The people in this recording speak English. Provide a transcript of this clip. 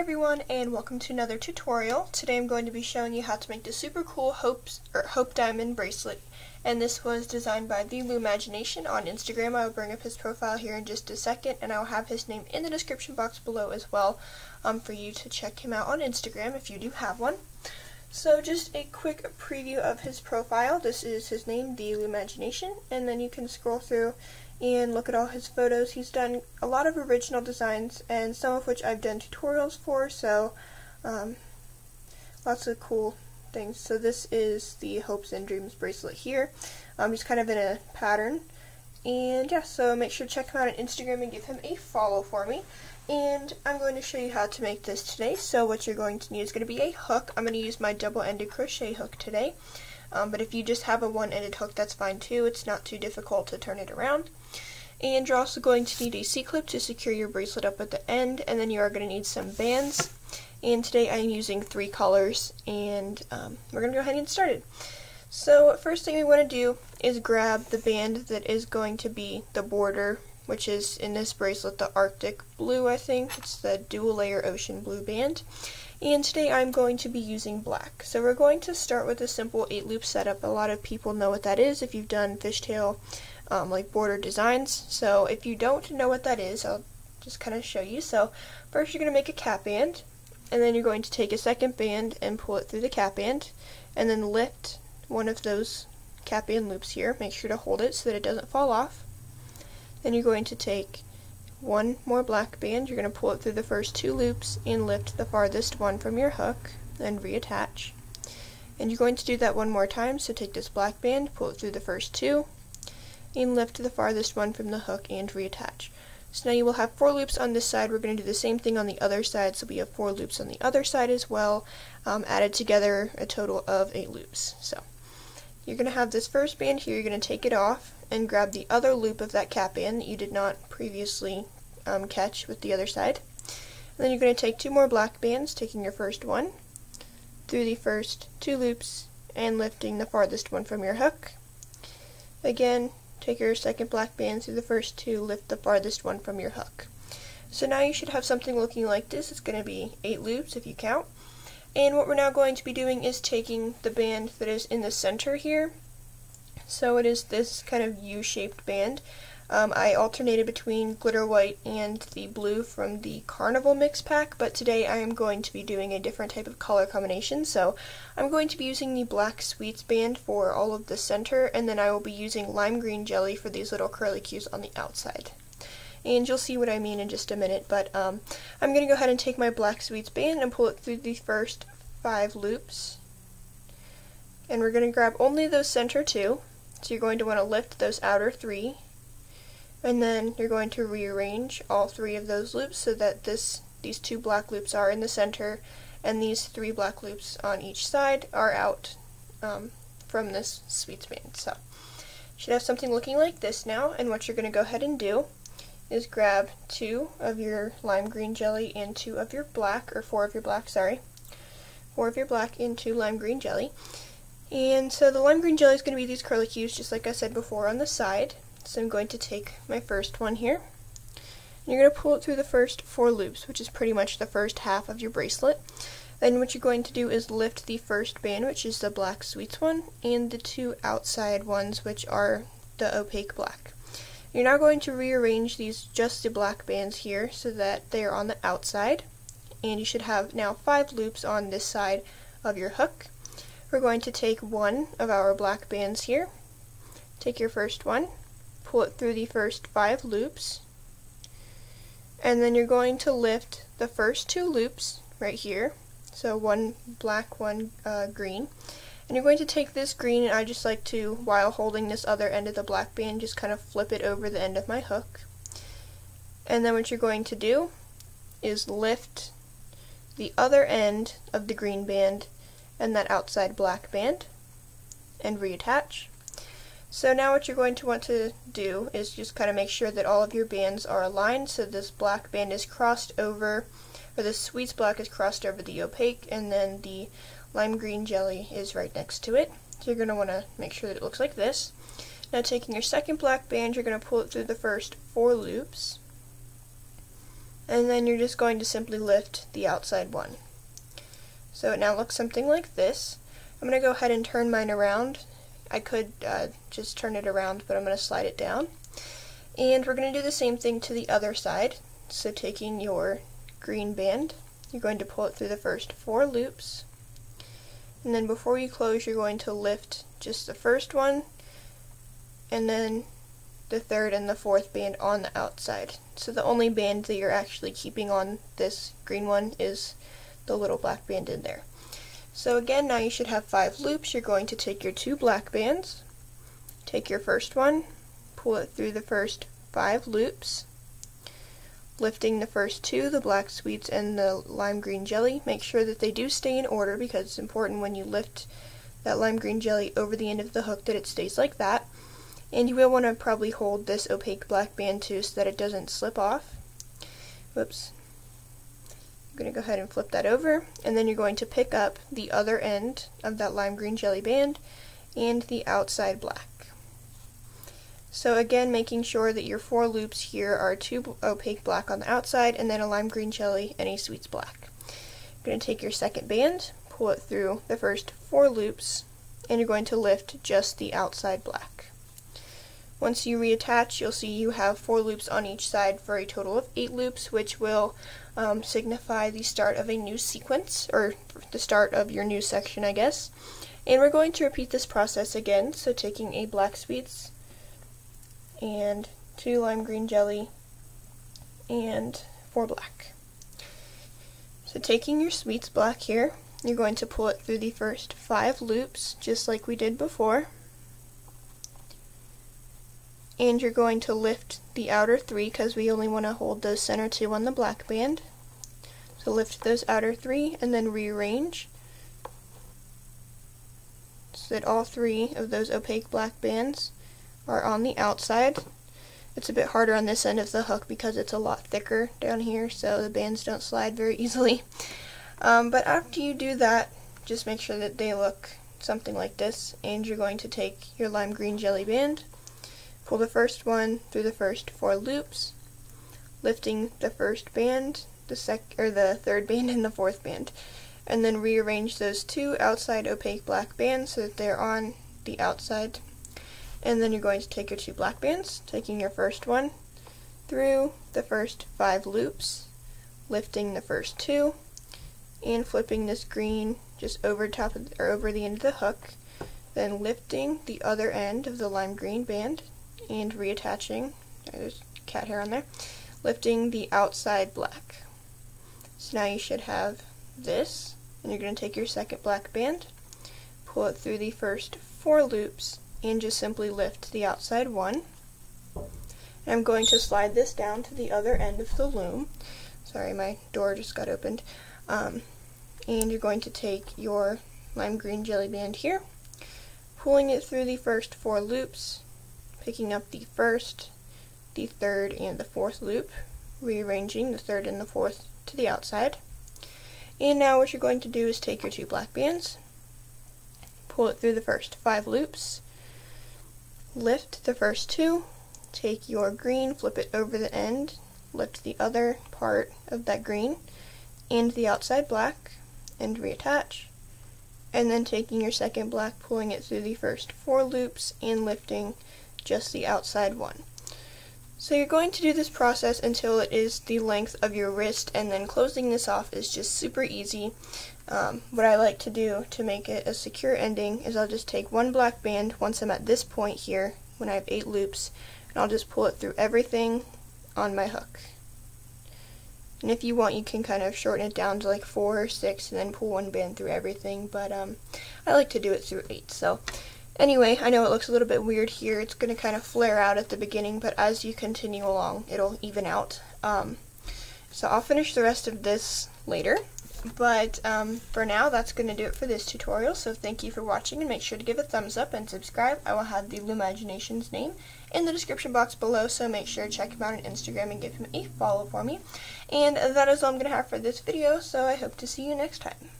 everyone, and welcome to another tutorial. Today I'm going to be showing you how to make the super cool Hope Diamond bracelet, and this was designed by the Imagination on Instagram. I will bring up his profile here in just a second, and I will have his name in the description box below as well for you to check him out on Instagram if you do have one. So just a quick preview of his profile. This is his name, the Imagination, and then you can scroll through and look at all his photos. He's done a lot of original designs, and some of which I've done tutorials for, so lots of cool things. So this is the Hopes and Dreams bracelet here. He's kind of in a pattern, and yeah, so make sure to check him out on Instagram and give him a follow for me. And I'm going to show you how to make this today. So what you're going to need is going to be a hook. I'm going to use my double-ended crochet hook today. But if you just have a one-ended hook, that's fine too. It's not too difficult to turn it around. And you're also going to need a C-clip to secure your bracelet up at the end, and then you are going to need some bands. And today I'm using 3 colors, and we're going to go ahead and get started. So first thing we want to do is grab the band that is going to be the border, which is in this bracelet the Arctic blue, I think. It's the dual layer ocean blue band. And today I'm going to be using black. So we're going to start with a simple 8-loop setup. A lot of people know what that is if you've done fishtail like border designs. So if you don't know what that is, I'll just kind of show you. So first you're going to make a cap band, and then you're going to take a second band and pull it through the cap band, and then lift one of those cap band loops here. Make sure to hold it so that it doesn't fall off. Then you're going to take one more black band, you're going to pull it through the first 2 loops and lift the farthest one from your hook and reattach. And you're going to do that one more time, so take this black band, pull it through the first 2, and lift the farthest one from the hook and reattach. So now you will have 4 loops on this side. We're going to do the same thing on the other side, so we have 4 loops on the other side as well, added together a total of 8 loops. So you're going to have this first band here, you're going to take it off and grab the other loop of that cap band that you did not previously catch with the other side. And then you're going to take 2 more black bands, taking your first one through the first 2 loops and lifting the farthest one from your hook. Again, take your second black band through the first 2, lift the farthest one from your hook. So now you should have something looking like this. It's going to be 8 loops if you count. And what we're now going to be doing is taking the band that is in the center here. So it is this kind of U-shaped band. I alternated between glitter white and the blue from the Carnival mix pack, but today I am going to be doing a different type of color combination. So I'm going to be using the Black Sweets band for all of the center, and then I will be using lime green jelly for these little curly cues on the outside. And you'll see what I mean in just a minute, but I'm going to go ahead and take my Black Sweets band and pull it through the first 5 loops. And we're going to grab only those center 2. So you're going to want to lift those outer 3, and then you're going to rearrange all 3 of those loops so that these 2 black loops are in the center, and these 3 black loops on each side are out from this sweets band. So you should have something looking like this now, and what you're going to go ahead and do is grab 2 of your lime green jelly and 2 of your black, or 4 of your black, sorry. 4 of your black and 2 lime green jelly. And so the lime green jelly is going to be these curly cues, just like I said before, on the side. So I'm going to take my first one here. And you're going to pull it through the first 4 loops, which is pretty much the first half of your bracelet. Then what you're going to do is lift the first band, which is the Black Sweets one, and the 2 outside ones, which are the opaque black. You're now going to rearrange these, just the black bands here, so that they are on the outside. And you should have now 5 loops on this side of your hook. We're going to take one of our black bands here, take your first one, pull it through the first 5 loops, and then you're going to lift the first 2 loops right here, so one black, one green, and you're going to take this green, and I just like to, while holding this other end of the black band, just kind of flip it over the end of my hook. And then what you're going to do is lift the other end of the green band and that outside black band and reattach. So now what you're going to want to do is just kind of make sure that all of your bands are aligned, so this black band is crossed over, or the sweets black is crossed over the opaque, and then the lime green jelly is right next to it. So you're going to want to make sure that it looks like this. Now taking your second black band, you're going to pull it through the first 4 loops, and then you're just going to simply lift the outside one. So it now looks something like this. I'm going to go ahead and turn mine around. I could just turn it around, but I'm going to slide it down. And we're going to do the same thing to the other side. So taking your green band, you're going to pull it through the first 4 loops. And then before you close, you're going to lift just the first one, and then the 3rd and the 4th band on the outside. So the only band that you're actually keeping on this green one is the little black band in there. So again, now you should have 5 loops. You're going to take your 2 black bands, take your first one, pull it through the first 5 loops, lifting the first 2, the black sweets and the lime green jelly. Make sure that they do stay in order, because it's important when you lift that lime green jelly over the end of the hook that it stays like that. And you will want to probably hold this opaque black band too so that it doesn't slip off. Whoops. I'm going to go ahead and flip that over, and then you're going to pick up the other end of that lime green jelly band and the outside black. So again, making sure that your 4 loops here are 2 opaque black on the outside, and then a lime green jelly and a sweets black. You're going to take your second band, pull it through the first 4 loops, and you're going to lift just the outside black. Once you reattach, you'll see you have 4 loops on each side for a total of 8 loops, which will signify the start of a new sequence, or the start of your new section, I guess. And we're going to repeat this process again, so taking a black sweets and 2 lime green jelly and 4 black. So taking your sweets black here, you're going to pull it through the first 5 loops, just like we did before. And you're going to lift the outer 3, because we only want to hold those center 2 on the black band. So lift those outer 3 and then rearrange so that all 3 of those opaque black bands are on the outside. It's a bit harder on this end of the hook because it's a lot thicker down here, so the bands don't slide very easily. But after you do that, just make sure that they look something like this, and you're going to take your lime green jelly band, pull the first one through the first 4 loops, lifting the first band, the 3rd band and the 4th band, and then rearrange those 2 outside opaque black bands so that they're on the outside. And then you're going to take your 2 black bands, taking your first one through the first 5 loops, lifting the first 2, and flipping this green just over top of, or over the end of the hook, then lifting the other end of the lime green band and reattaching. There's cat hair on there. Lifting the outside black. So now you should have this, and you're going to take your second black band, pull it through the first 4 loops, and just simply lift the outside one. And I'm going to slide this down to the other end of the loom. Sorry, my door just got opened. And you're going to take your lime green jelly band here, pulling it through the first 4 loops, picking up the first, the 3rd, and the 4th loop, rearranging the 3rd and the 4th to the outside. And now what you're going to do is take your 2 black bands, pull it through the first 5 loops, lift the first 2, take your green, flip it over the end, lift the other part of that green and the outside black, and reattach, and then taking your second black, pulling it through the first 4 loops and lifting just the outside one. So you're going to do this process until it is the length of your wrist, and then closing this off is just super easy. What I like to do to make it a secure ending is I'll just take 1 black band once I'm at this point here, when I have 8 loops, and I'll just pull it through everything on my hook. And if you want, you can kind of shorten it down to like 4 or 6 and then pull 1 band through everything, but I like to do it through 8. So anyway, I know it looks a little bit weird here. It's going to kind of flare out at the beginning, but as you continue along, it'll even out. So I'll finish the rest of this later. But for now, that's going to do it for this tutorial. So thank you for watching, and make sure to give a thumbs up and subscribe. I will have the Lumagination's name in the description box below, so make sure to check him out on Instagram and give him a follow for me. And that is all I'm going to have for this video, so I hope to see you next time.